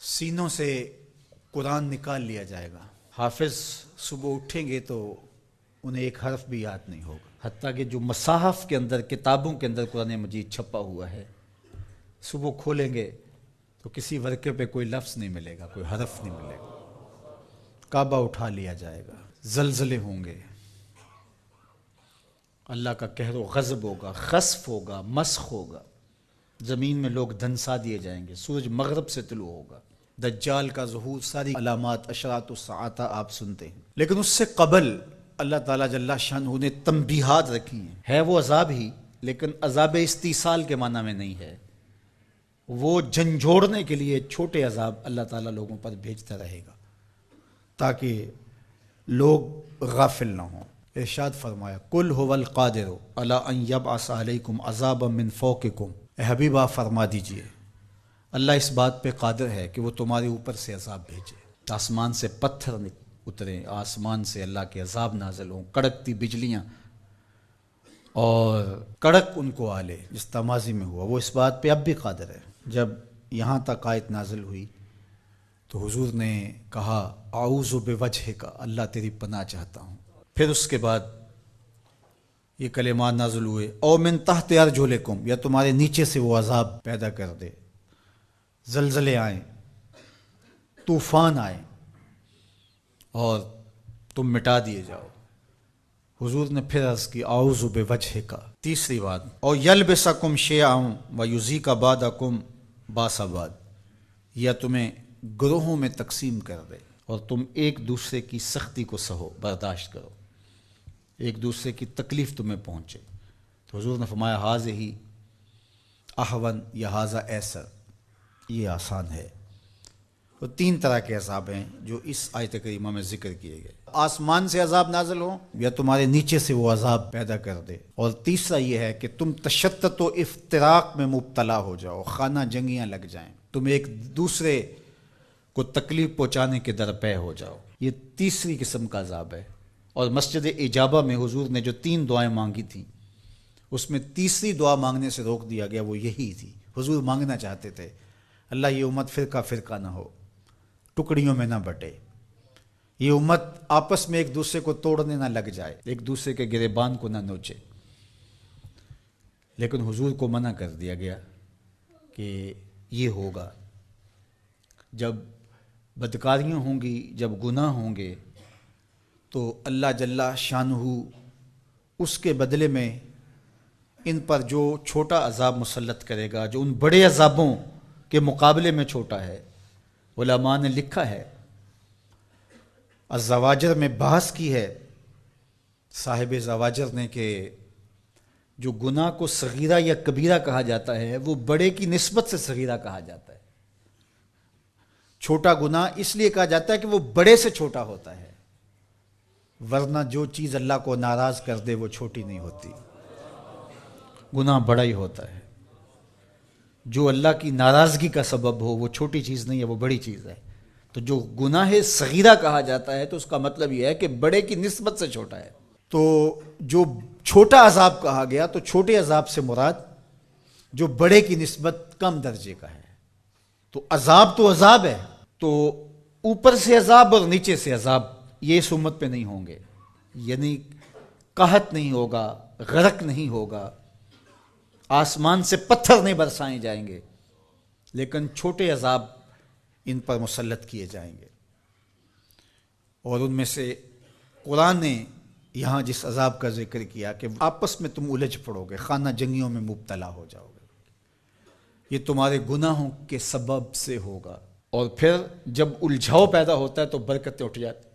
سینوں سے قرآن نکال لیا جائے گا. حافظ صبح اٹھیں گے تو انہیں ایک حرف بھی یاد نہیں ہوگا، حتیٰ کہ جو مصاحف کے اندر، کتابوں کے اندر قرآن مجید چھپا ہوا ہے، صبح کھولیں گے تو کسی ورقے پہ کوئی لفظ نہیں ملے گا، کوئی حرف نہیں ملے گا. کعبہ اٹھا لیا جائے گا، زلزلے ہوں گے، اللہ کا قہر و غضب ہوگا، خسف ہوگا، مسخ ہوگا، زمین میں لوگ دھنسا دیے جائیں گے، سورج مغرب سے طلوع ہوگا، دجال کا ظہور، ساری علامات اشراط الساعہ آپ سنتے ہیں. لیکن اس سے قبل اللہ تعالیٰ جل شانہ نے تنبیہات رکھی ہیں. ہے وہ عذاب ہی، لیکن عذاب استیصال کے معنی میں نہیں ہے. وہ جھنجھوڑنے کے لیے چھوٹے عذاب اللہ تعالیٰ لوگوں پر بھیجتا رہے گا تاکہ لوگ غافل نہ ہوں. ارشاد فرمایا قل هو القادر علی ان یبعث علیکم عذابا من فوقکم. اے حبیب آپ فرما دیجئے اللہ اس بات پہ قادر ہے کہ وہ تمہارے اوپر سے عذاب بھیجے، آسمان سے پتھر اتریں، آسمان سے اللہ کے عذاب نازل ہوں، کڑکتی بجلیاں اور کڑک ان کو آلے، جس تمازی میں ہوا. وہ اس بات پہ اب بھی قادر ہے. جب یہاں تک آیت نازل ہوئی تو حضور نے کہا اعوذ بوجہک، اللہ تیری پناہ چاہتا ہوں. پھر اس کے بعد یہ کلمات نازل ہوئے او من تحت ارجلکم، یا تمہارے نیچے سے وہ عذاب پیدا کر دے، زلزلے آئیں، طوفان آئیں اور تم مٹا دیے جاؤ. حضور نے پھر عرض کی اعوذ بوجہک. تیسری بات او یلبسکم شیئا ویذیق بعضکم باس بعض، یا تمہیں گروہوں میں تقسیم کر دے اور تم ایک دوسرے کی سختی کو سہو، برداشت کرو، ایک دوسرے کی تکلیف تمہیں پہنچے. تو حضور نے فرمایا ھذہ اھون یا ھذا ایسر، یہ آسان ہے. تو تین طرح کے عذاب ہیں جو اس آیت کریمہ میں ذکر کیے گئے. آسمان سے عذاب نازل ہو یا تمہارے نیچے سے وہ عذاب پیدا کر دے. اور تیسرا یہ ہے کہ تم تشتت و افتراق میں مبتلا ہو جاؤ، خانہ جنگیاں لگ جائیں، تم ایک دوسرے کو تکلیف پہنچانے کے درپے ہو جاؤ. یہ تیسری قسم کا عذاب ہے. اور مسجد اجابہ میں حضور نے جو 3 دعائیں مانگی تھیں اس میں تیسری دعا مانگنے سے روک دیا گیا، وہ یہی تھی. حضور مانگنا چاہتے تھے اللہ یہ امت فرقہ فرقہ نہ ہو، ٹکڑیوں میں نہ بٹے، یہ امت آپس میں ایک دوسرے کو توڑنے نہ لگ جائے، ایک دوسرے کے گریبان کو نہ نوچے. لیکن حضور کو منع کر دیا گیا کہ یہ ہوگا جب بدکاریاں ہوں گی، جب گناہ ہوں گے تو اللہ جل شانہ اس کے بدلے میں ان پر جو چھوٹا عذاب مسلط کرے گا، جو ان بڑے عذابوں کے مقابلے میں چھوٹا ہے. علماء نے لکھا ہے، الزواجر میں بحث کی ہے صاحب زواجر نے کہ جو گناہ کو صغیرہ یا کبیرہ کہا جاتا ہے وہ بڑے کی نسبت سے صغیرہ کہا جاتا ہے. چھوٹا گناہ اس لیے کہا جاتا ہے کہ وہ بڑے سے چھوٹا ہوتا ہے، ورنہ جو چیز اللہ کو ناراض کر دے وہ چھوٹی نہیں ہوتی، گناہ بڑا ہی ہوتا ہے. جو اللہ کی ناراضگی کا سبب ہو وہ چھوٹی چیز نہیں ہے، وہ بڑی چیز ہے. تو جو گناہ صغیرہ کہا جاتا ہے تو اس کا مطلب یہ ہے کہ بڑے کی نسبت سے چھوٹا ہے. تو جو چھوٹا عذاب کہا گیا تو چھوٹے عذاب سے مراد جو بڑے کی نسبت کم درجے کا ہے. تو عذاب ہے، تو اوپر سے عذاب اور نیچے سے عذاب یہ اس امت پہ نہیں ہوں گے. یعنی قحط نہیں ہوگا، غرق نہیں ہوگا، آسمان سے پتھر نہیں برسائے جائیں گے، لیکن چھوٹے عذاب ان پر مسلط کیے جائیں گے. اور ان میں سے قرآن نے یہاں جس عذاب کا ذکر کیا کہ آپس میں تم الجھ پڑو گے، خانہ جنگیوں میں مبتلا ہو جاؤ گے، یہ تمہارے گناہوں کے سبب سے ہوگا. اور پھر جب الجھاؤ پیدا ہوتا ہے تو برکتیں اٹھ جاتی.